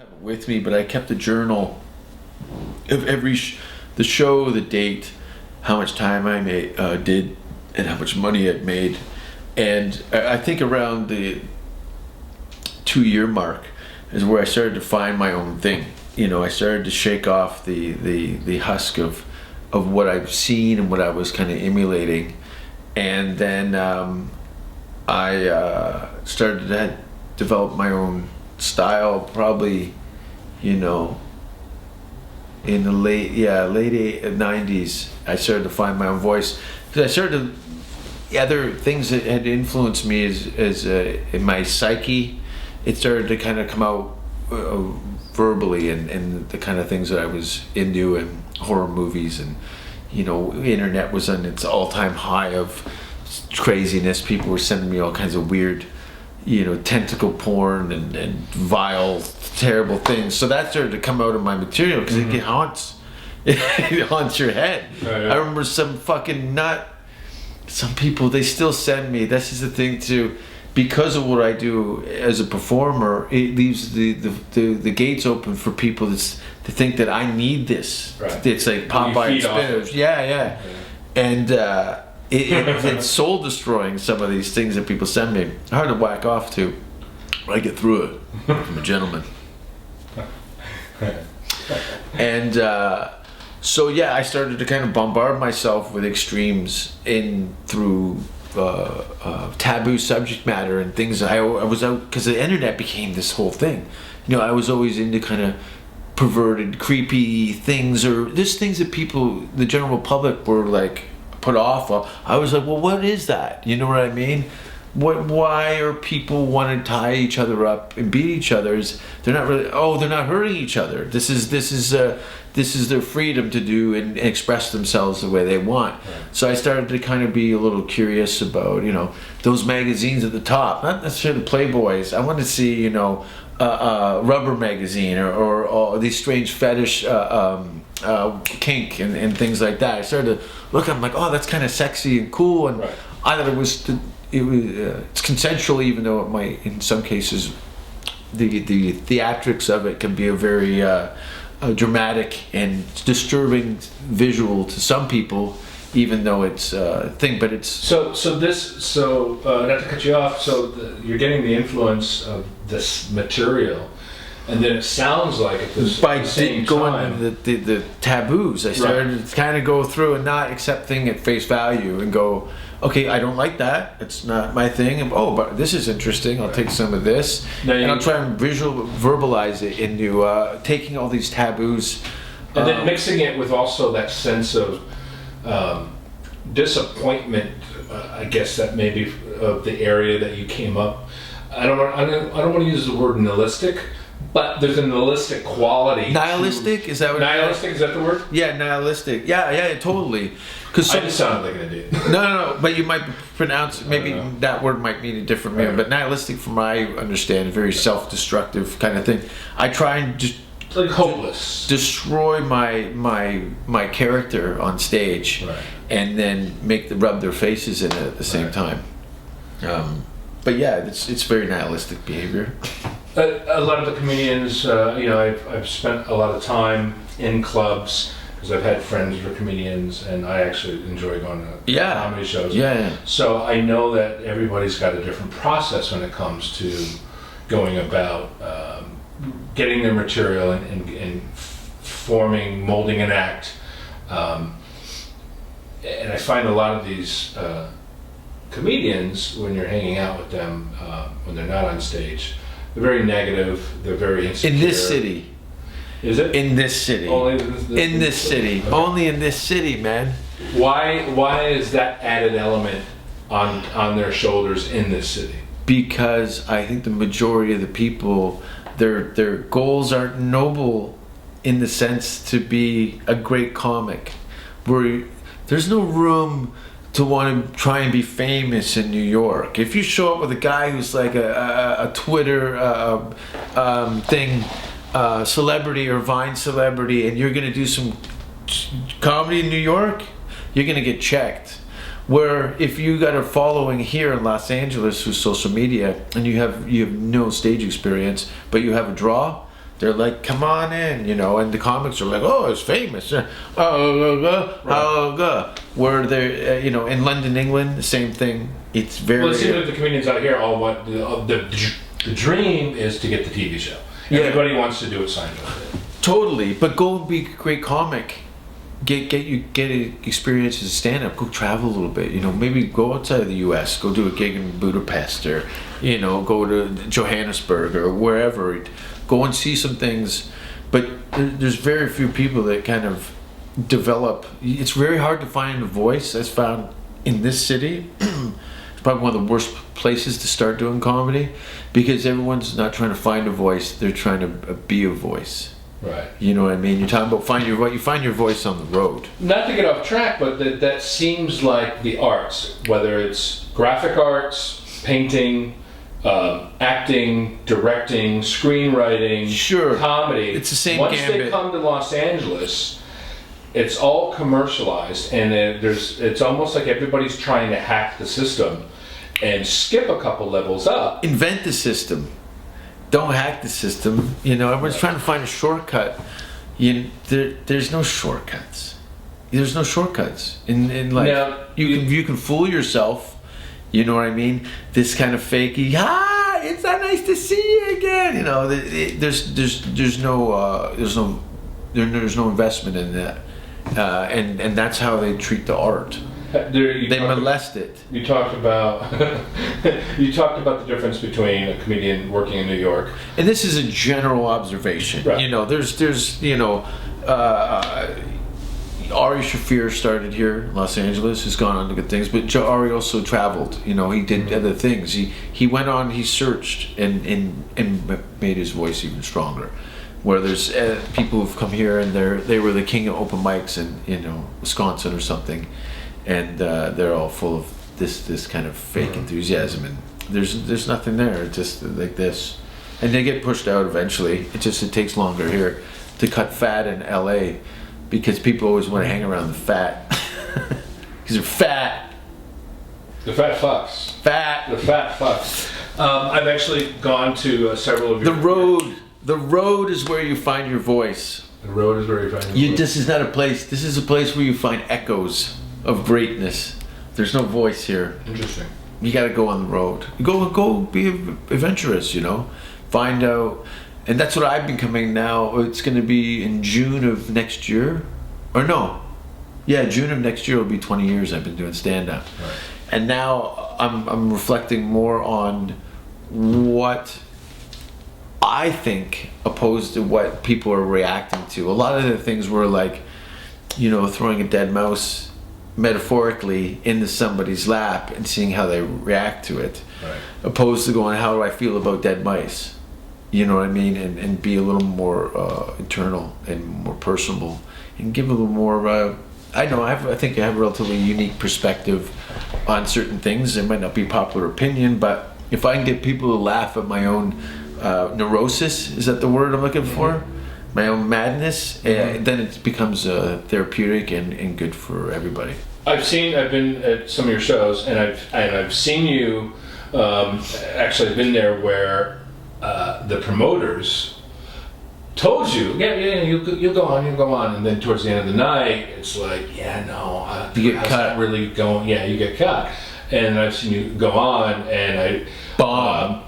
have it with me, but I kept a journal of every the show, the date, how much time I did, and how much money I'd made. And I think around the 2-year mark is where I started to find my own thing. You know, I started to shake off the husk of what I've seen and what I was kind of emulating. And then I started to develop my own style, probably, you know, in the late 90s. I started to find my own voice, because I started to, other things that had influenced me as in my psyche, it started to kind of come out verbally, and the kind of things that I was into, and horror movies, and, you know, the internet was on its all-time high of craziness. People were sending me all kinds of weird, you know, tentacle porn and vile, terrible things. So that started to come out of my material, because it haunts your head. Right. I remember some fucking nut. Some people, they still send me. This is the thing too, because of what I do as a performer. It leaves the gates open for people to think that I need this. Right. It's like Popeye and Spinners. Yeah. And it's soul destroying, some of these things that people send me. Hard to whack off to. I get through it. I'm a gentleman. And so yeah, I started to kind of bombard myself with extremes through taboo subject matter and things. I was out because the internet became this whole thing. You know, I was always into kind of perverted, creepy things, or just things that people, the general public, were like put off of. I was like, well, what is that? You know what I mean? Why are people want to tie each other up and beat each other? They're not really. Oh, they're not hurting each other. This is their freedom to do and express themselves the way they want. Right. So I started to kind of be a little curious about, you know, those magazines at the top, not necessarily Playboys. I want to see, you know, Rubber magazine or these strange fetish kink and things like that. I started to look. I'm like, oh, that's kind of sexy and cool, and right. I thought it was it's consensual, even though it might, in some cases, the theatrics of it can be a very dramatic and disturbing visual to some people, even though it's a thing. But it's so not to cut you off. So you're getting the influence of this material, and then it sounds like at the same time, the taboos. I started to kind of go through and not accept things at face value and go, okay, I don't like that. It's not my thing. And, oh, but this is interesting. I'll take some of this, and I'll try and verbalize it into taking all these taboos, and then mixing it with also that sense of disappointment. I guess that maybe of the area that you came up. I don't want to use the word nihilistic, but there's a nihilistic quality. Nihilistic? Is that what? Nihilistic, is that the word? Yeah, nihilistic. Yeah, totally. I just sounded like an idiot. No, but you might pronounce, maybe that word might mean a different meaning, but nihilistic, from my understanding, very self-destructive kind of thing. I try and just like hopeless, destroy my character on stage, right, and then rub their faces in it at the same time. But yeah, it's very nihilistic behavior. A lot of the comedians, you know, I've spent a lot of time in clubs, because I've had friends who are comedians, and I actually enjoy going to comedy shows. Yeah. So I know that everybody's got a different process when it comes to going about getting their material and molding an act. And I find a lot of these comedians, when you're hanging out with them, when they're not on stage, they're very negative, they're very insecure. In this city. Is it? In this city. Only in this city. Okay. Only in this city, man. Why is that added element on their shoulders in this city? Because I think the majority of the people, their goals aren't noble in the sense to be a great comic. Where there's no room to want to try and be famous in New York. If you show up with a guy who's like a Twitter thing, celebrity or Vine celebrity, and you're going to do some comedy in New York, you're going to get checked. Where if you got a following here in Los Angeles through social media, and you have no stage experience, but you have a draw, they're like, come on in, you know, and the comics are like, oh, it's famous. Where they're, you know, in London, England, the same thing. It's very... Well, it seems like the comedians out here all want, the dream is to get the TV show. Everybody wants to do it Seinfeld. Totally, but go and be a great comic. Get experience as a stand-up. Go travel a little bit. You know, maybe go outside of the U.S. Go do a gig in Budapest, or you know, go to Johannesburg or wherever. Go and see some things. But there's very few people that kind of develop. It's very hard to find a voice. As found in this city. It's probably one of the worst places to start doing comedy, because everyone's not trying to find a voice. They're trying to be a voice. Right. You know what I mean? You're talking about you find your voice on the road. Not to get off track, but that seems like the arts, whether it's graphic arts, painting, acting, directing, screenwriting, comedy. It's the same gambit. Once they come to Los Angeles, it's all commercialized, and it's almost like everybody's trying to hack the system and skip a couple levels up. Invent the system. Don't hack the system. You know, everyone's trying to find a shortcut. There's no shortcuts. There's no shortcuts in life. Now, you can fool yourself. You know what I mean? This kind of fakey. It's so nice to see you again. You know, there's no investment in that, and that's how they treat the art. They molest it. You talked about the difference between a comedian working in New York, and this is a general observation. Right. You know, there's you know, Ari Shaffir started here in Los Angeles. Has gone on to good things, but Ari also traveled. You know, he did other things. He went on. He searched and made his voice even stronger. Where there's people who've come here and they were the king of open mics in, you know, Wisconsin or something. And they're all full of this kind of fake enthusiasm, and there's nothing there. It's just like this, and they get pushed out eventually. It takes longer here to cut fat in LA, because people always want to hang around the fat, because they're fat. The fat fucks. Fat. The fat fucks. I've actually gone to several of your... The road is where you find your voice. The road is where you find your voice. This is not a place. This is a place where you find echoes of greatness. There's no voice here. Interesting. You got to go on the road. Go be adventurous, you know. Find out. And that's what I've been coming now. It's going to be in June of next year. Or no. Yeah, June of next year will be 20 years I've been doing stand-up. Right. And now I'm reflecting more on what I think opposed to what people are reacting to. A lot of the things were like, you know, throwing a dead mouse metaphorically into somebody's lap and seeing how they react to it, right. Opposed to going, how do I feel about dead mice? You know what I mean? And be a little more internal and more personable, and give a little more I think I have a relatively unique perspective on certain things. It might not be popular opinion, but if I can get people to laugh at my own neurosis, is that the word I'm looking for? My own madness, then it becomes therapeutic and good for everybody. I've been at some of your shows, and I've seen you. Actually, I've been there where the promoters told you, you go on, and then towards the end of the night, it's like, you get cut. Really going, you get cut, and I've seen you go on, and I bomb,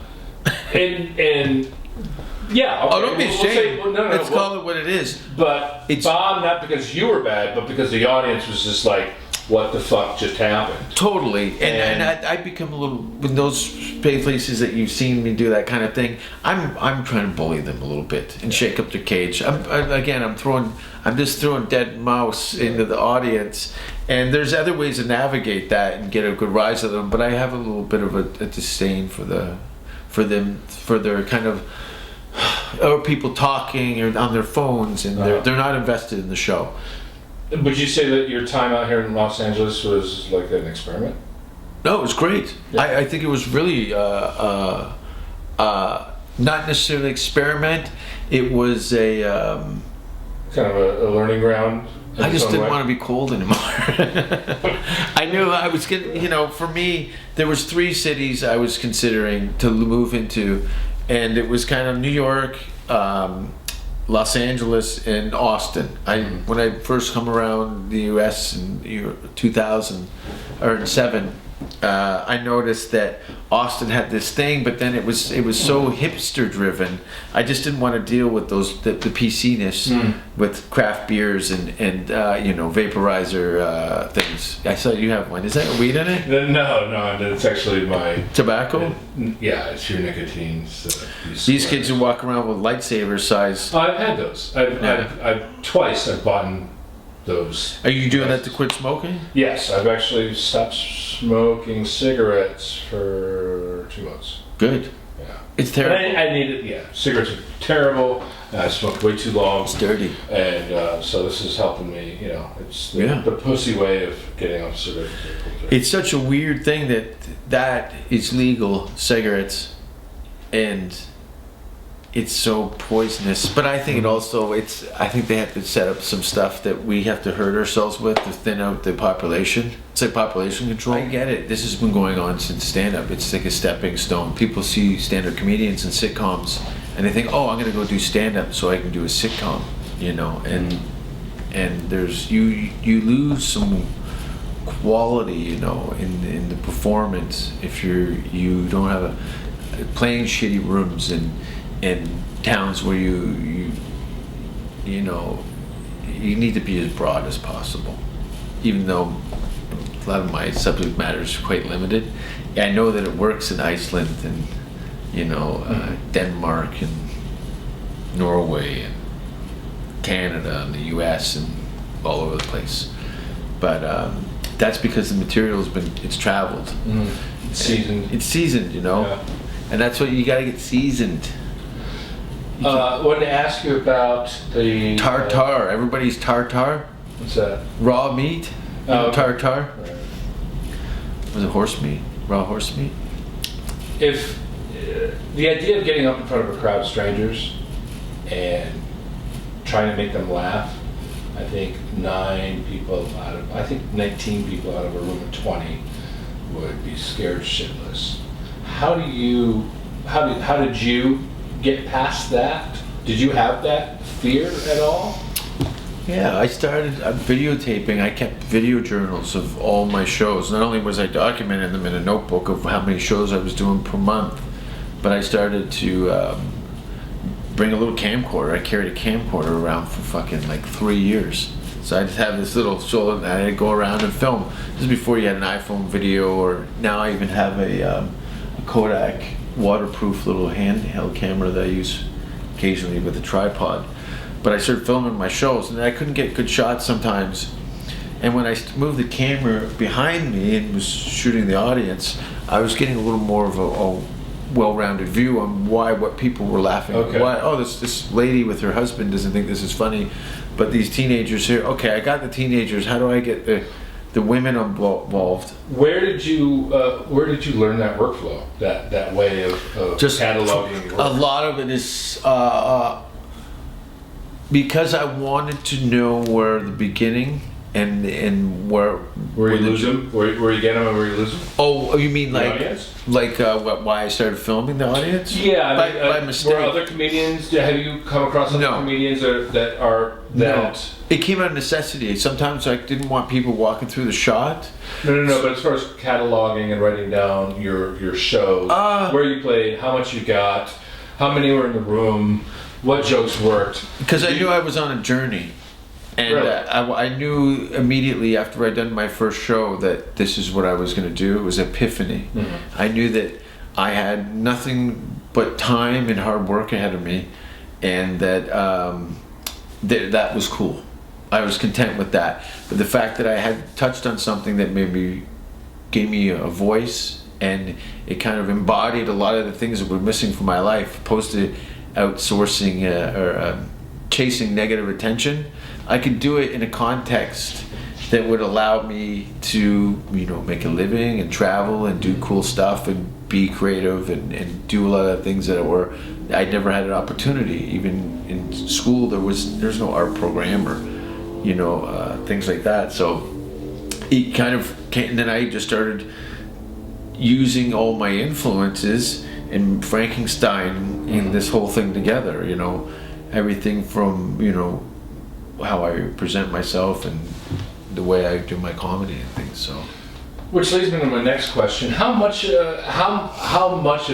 and. Yeah. Okay. Don't be ashamed. Let's call it what it is. But it's bomb not because you were bad, but because the audience was just like, "What the fuck just happened?" Totally. And I become a little, with those places that you've seen me do that kind of thing. I'm trying to bully them a little bit and shake up their cage. I'm just throwing dead mouse into the audience. And there's other ways to navigate that and get a good rise out of them. But I have a little bit of a disdain for their kind of. Or people talking or on their phones, and they're not invested in the show. Would you say that your time out here in Los Angeles was like an experiment? No, it was great. Yeah. I think it was really not necessarily an experiment. It was a kind of a learning ground. I just didn't want to be cold anymore. I knew I was getting, for me, there was 3 cities I was considering to move into. And it was kind of New York, Los Angeles and Austin. When I first come around the U.S. in 2007, I noticed that Austin had this thing, but then it was so hipster driven. I just didn't want to deal with the PC-ness with craft beers and vaporizer things. I saw you have one. Is that weed in it? No, it's actually my tobacco. Yeah, it's your nicotine. These kids who walk around with lightsaber size. I've had those. I've twice I've bought those. Are you doing that to quit smoking? Yes, I've actually stopped smoking cigarettes for 2 months. Good. Yeah. It's terrible. I need it. Yeah, cigarettes are terrible. I smoked way too long. It's dirty. And so this is helping me. It's the pussy way of getting off cigarettes. It's such a weird thing that is legal, cigarettes, and it's so poisonous. But I think I think they have to set up some stuff that we have to hurt ourselves with to thin out the population. It's like population control. I get it. This has been going on since stand-up. It's like a stepping stone. People see stand-up comedians and sitcoms, and they think, oh, I'm going to go do stand-up so I can do a sitcom, and there's you lose some quality, in the performance if you don't have playing shitty rooms and towns where you need to be as broad as possible, even though a lot of my subject matter is quite limited. I know that it works in Iceland and Denmark and Norway and Canada and the US and all over the place, but that's because the material's it's traveled. It's seasoned. It's seasoned, Yeah. And that's what you got to get seasoned. I wanted to ask you about the tartare. Everybody's tartare. What's that? Raw meat. Tartare. Right. Was it horse meat? Raw horse meat. If the idea of getting up in front of a crowd of strangers and trying to make them laugh, I think 19 people out of a room of 20 would be scared shitless. How did you get past that? Did you have that fear at all? Yeah, I started videotaping. I kept video journals of all my shows. Not only was I documenting them in a notebook of how many shows I was doing per month, but I started to bring a little camcorder. I carried a camcorder around for fucking 3 years. So I just have this little shoulder and I'd go around and film. This is before you had an iPhone video, or now I even have a Kodak waterproof little handheld camera that I use occasionally with a tripod. But I started filming my shows and I couldn't get good shots sometimes. And when I moved the camera behind me and was shooting the audience, I was getting a little more of a well-rounded view on what people were laughing at. Why, this lady with her husband doesn't think this is funny, but these teenagers here, okay, I got the teenagers, how do I get the women involved? Where did you learn that workflow, that way of just cataloging? A lot of it is because I wanted to know where the beginning and where you lose them, where you get them and where you lose them. Oh, you mean why I started filming the audience? Yeah, by mistake. Were other comedians? Have you come across other comedians that are that? No. It came out of necessity. Sometimes I didn't want people walking through the shot. No. But as far as cataloging and writing down your shows, where you played, how much you got, how many were in the room, what jokes worked. Because I knew I was on a journey. And really? I knew immediately after I'd done my first show that this is what I was going to do. It was epiphany. Mm-hmm. I knew that I had nothing but time and hard work ahead of me, and that that was cool. I was content with that. But the fact that I had touched on something that gave me a voice, and it kind of embodied a lot of the things that were missing from my life, opposed to outsourcing or chasing negative attention. I could do it in a context that would allow me to, make a living and travel and do cool stuff and be creative and do a lot of things that I never had an opportunity. Even in school, there's no art program or, things like that. So it kind of came, and then I just started using all my influences and Frankenstein in this whole thing together, everything from, you know, how I present myself and the way I do my comedy and things. So, which leads me to my next question: how much of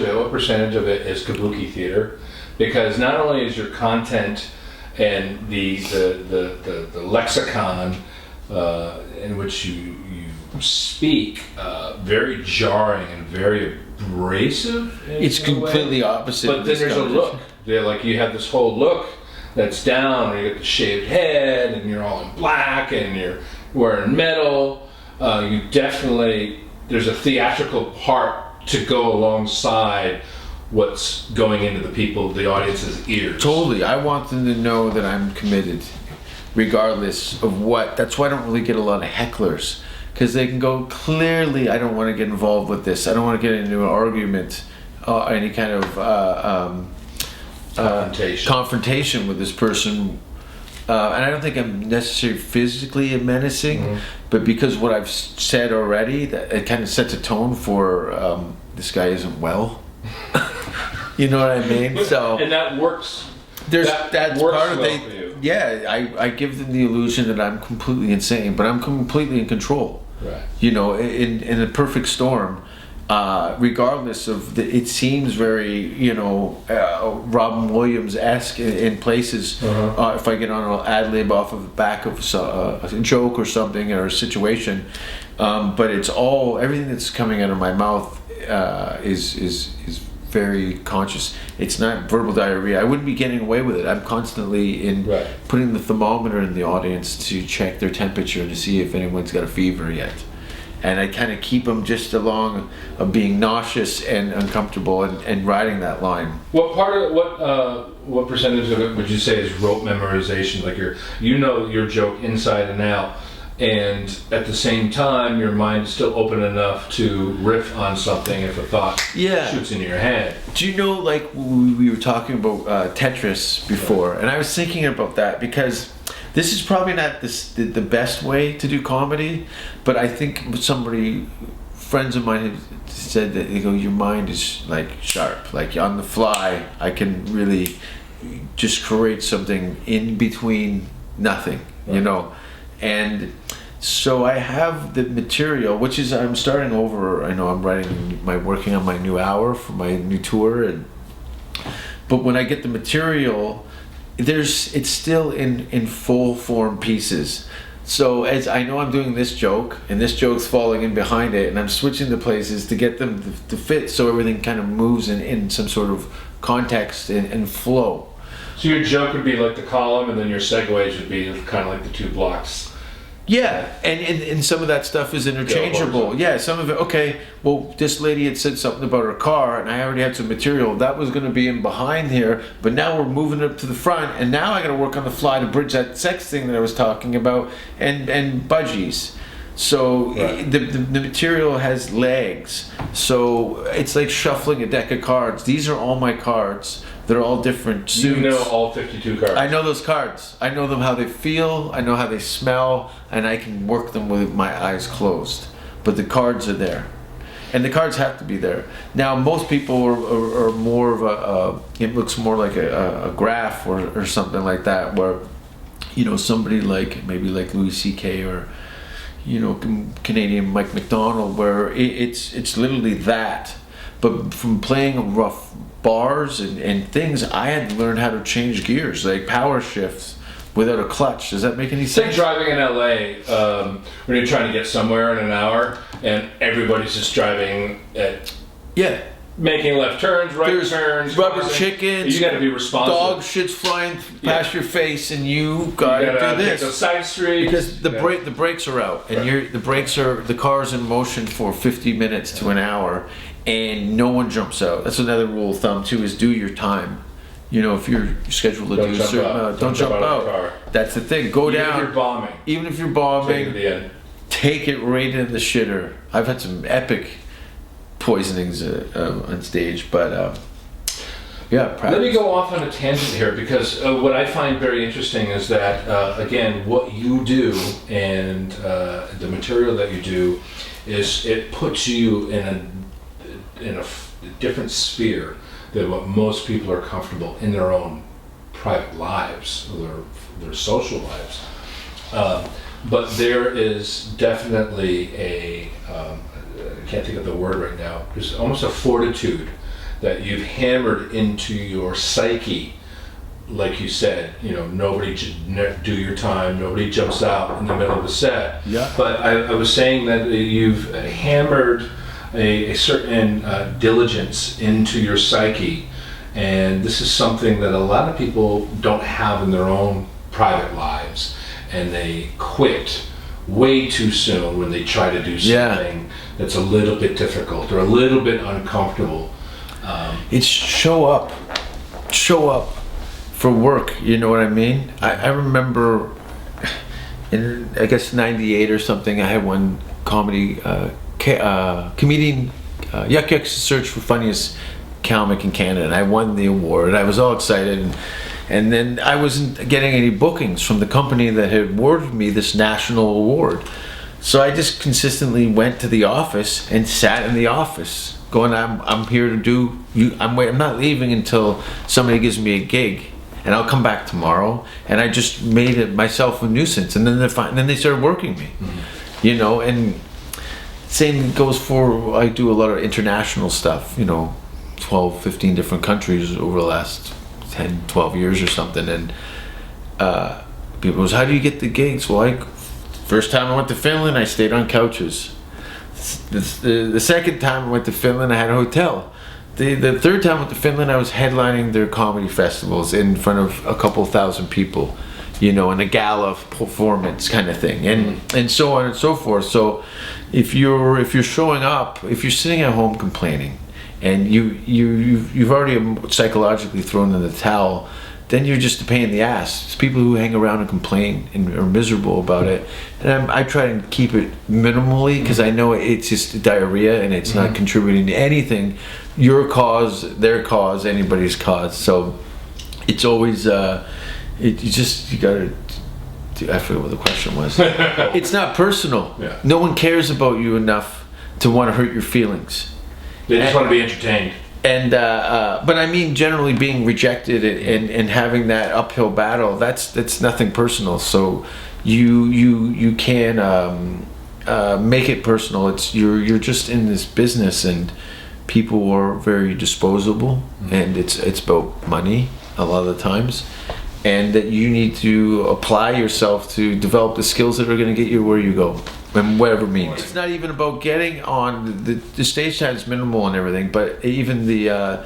it, what percentage of it is kabuki theater? Because not only is your content and the lexicon in which you speak very jarring and very abrasive. It's completely opposite. But then there's a look. Like you have this whole look that's down, and you get the shaved head, and you're all in black, and you're wearing metal. You definitely, there's a theatrical part to go alongside what's going into the audience's ears. Totally. I want them to know that I'm committed, regardless of what. That's why I don't really get a lot of hecklers, because they can go, clearly, I don't want to get involved with this. I don't want to get into an argument, any kind of confrontation with this person. And I don't think I'm necessarily physically menacing, but because what I've said already, that it kind of sets a tone for this guy isn't well. You know what I mean? So, and that works. That's works part of well it. For you. Yeah, I give them the illusion that I'm completely insane, but I'm completely in control. Right. You know, in a perfect storm. Regardless of it seems very, you know, Robin Williams-esque in places. If I get on an ad lib off of the back of a joke or something or a situation, but it's all, everything that's coming out of my mouth is very conscious. It's not verbal diarrhea. I wouldn't be getting away with it. I'm constantly putting the thermometer in the audience to check their temperature to see if anyone's got a fever yet. And I kind of keep them just along of being nauseous and uncomfortable and riding that line. What part of what percentage of it would you say is rote memorization? Like you know your joke inside and out, and at the same time your mind is still open enough to riff on something if a thought shoots into your head. Do you know, like we were talking about Tetris before, and I was thinking about that because this is probably not the best way to do comedy, but I think friends of mine have said that they go, your mind is like sharp, like on the fly, I can really just create something in between nothing, you know. And so I have the material, which is, I'm starting over, I know I'm working on my new hour for my new tour, but when I get the material, it's still in full form pieces. So as I know I'm doing this joke and this joke's falling in behind it, and I'm switching the places to get them to fit so everything kind of moves in some sort of context and flow. So your joke would be like the column, and then your segues would be kind of like the two blocks. Yeah, and some of that stuff is interchangeable. Yeah, some of it, okay, well, this lady had said something about her car, and I already had some material. That was going to be in behind here, but now we're moving it up to the front, and now I got to work on the fly to bridge that sex thing that I was talking about, and budgies. So the material has legs. So it's like shuffling a deck of cards. These are all my cards. They're all different suits. You know all 52 cards. I know those cards. I know them, how they feel. I know how they smell, and I can work them with my eyes closed. But the cards are there, and the cards have to be there. Now, most people are more of it looks more like a graph or something like that, where, you know, somebody like maybe like Louis C.K. or, you know, Canadian Mike McDonald, where it's literally that. But from playing rough bars and things, I had to learn how to change gears, like power shifts without a clutch. Does that make any sense? It's like driving in LA when you're trying to get somewhere in an hour, and everybody's just driving at making left turns, right turns, rubber crossing. Chickens. You got to be responsive. Dog shit's flying past your face, and you gotta do this. Take the side street because the brakes are out, and the car's in motion for 50 minutes to an hour, and no one jumps out. That's another rule of thumb too: is do your time. You know, if you're scheduled to do a certain, don't jump out. That's the thing. Go down. Even if you're bombing, take it right in the shitter. I've had some epic poisonings on stage, but practice. Let me go off on a tangent here, because what I find very interesting is that again, what you do and the material that you do is it puts you in a different sphere than what most people are comfortable in their own private lives, their social lives. But there is definitely I can't think of the word right now, there's almost a fortitude that you've hammered into your psyche. Like you said, nobody should do your time, nobody jumps out in the middle of the set. Yeah. But I was saying that you've hammered a certain diligence into your psyche, and this is something that a lot of people don't have in their own private lives, and they quit way too soon when they try to do something that's a little bit difficult or a little bit uncomfortable. It's show up for work, you know what I mean? I remember in, I guess, 98 or something, I had one comedy comedian, Yuck Yuck's Search for Funniest Comic in Canada, and I won the award, and I was all excited, and then I wasn't getting any bookings from the company that had awarded me this national award. So I just consistently went to the office and sat in the office going, I'm here to do, I'm not leaving until somebody gives me a gig, and I'll come back tomorrow. And I just made it myself a nuisance, and then they started working me. Mm-hmm. And same goes for, I do a lot of international stuff, 12, 15 different countries over the last 10, 12 years or something. And people goes, how do you get the gigs? Well, first time I went to Finland, I stayed on couches. The second time I went to Finland, I had a hotel. The third time I went to Finland, I was headlining their comedy festivals in front of a couple thousand people, in a gala performance kind of thing, and so on and so forth. So if you're showing up, if you're sitting at home complaining, and you've already psychologically thrown in the towel, then you're just a pain in the ass. It's people who hang around and complain and are miserable about it. And I try and keep it minimally, because I know it's just diarrhea and it's not contributing to anything. Your cause, their cause, anybody's cause. So it's always, you gotta, I forget what the question was. It's not personal. Yeah. No one cares about you enough to want to hurt your feelings. They just want to be entertained. And but I mean, generally being rejected and having that uphill battle, that's nothing personal. So you can make it personal. It's you're just in this business, and people are very disposable, and it's about money a lot of the times, and that you need to apply yourself to develop the skills that are going to get you where you go. And whatever it means. It's not even about getting on the stage time is minimal and everything, but even the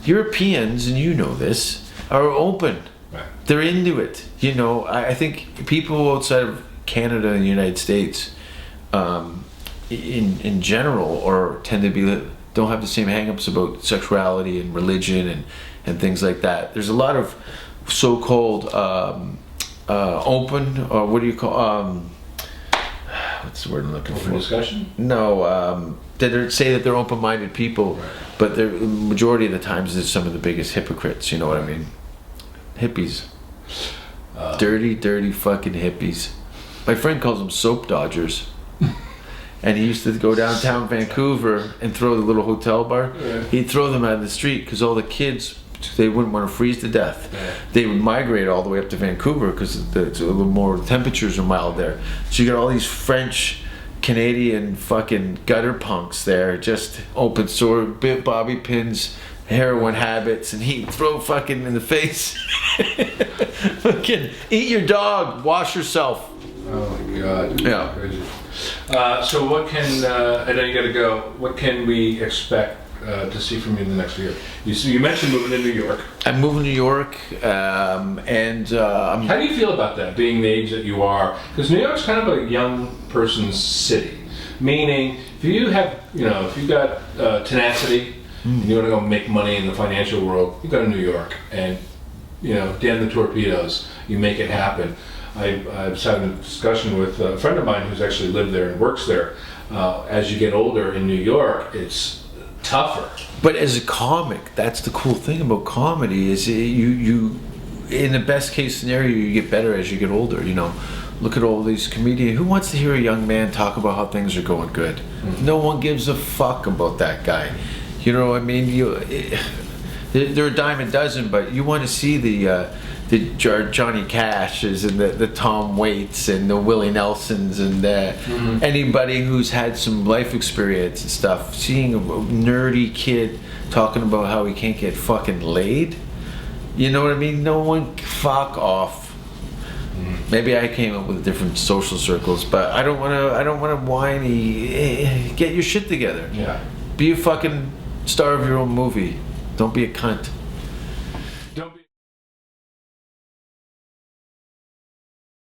Europeans, and you know this, are open. Right. They're into it. I think people outside of Canada and the United States, in general, tend to don't have the same hang-ups about sexuality and religion and things like that. There's a lot of so-called open, or what do you call? What's the word I'm looking for? Discussion? No, that say that they're open-minded people, right. But the majority of the times they're some of the biggest hypocrites. You know what I mean? Hippies, dirty fucking hippies. My friend calls them soap dodgers, and he used to go downtown Vancouver and throw the little hotel bar. Yeah. He'd throw them out of the street because all the kids, they wouldn't want to freeze to death. Yeah. They would migrate all the way up to Vancouver because it's a little more, temperatures are mild there. So you got all these French, Canadian fucking gutter punks there, just open sword, bobby pins, heroin habits, and he'd throw fucking in the face. Fucking eat your dog, wash yourself. Oh my God. Yeah. Crazy. So what can, I know you gotta go, what can we expect to see from you in the next year? You mentioned moving to New York. I'm moving to New York, and how do you feel about that, being the age that you are? Because New York's kind of a young person's city. Meaning, if you have, if you got tenacity and you want to go make money in the financial world, you go to New York and, damn the torpedoes, you make it happen. I was having a discussion with a friend of mine who's actually lived there and works there. As you get older in New York, it's tougher. But as a comic, that's the cool thing about comedy, is you in the best case scenario, you get better as you get older. Look at all these comedians. Who wants to hear a young man talk about how things are going good? No one gives a fuck about that guy. You know what I mean? They're a dime a dozen, but you want to see the Johnny Cashes and the Tom Waits and the Willie Nelsons and anybody who's had some life experience and stuff. Seeing a nerdy kid talking about how he can't get fucking laid. You know what I mean? No one, fuck off. Maybe I came up with different social circles, but I don't want to whiny. Get your shit together. Yeah. Be a fucking star of your own movie. Don't be a cunt.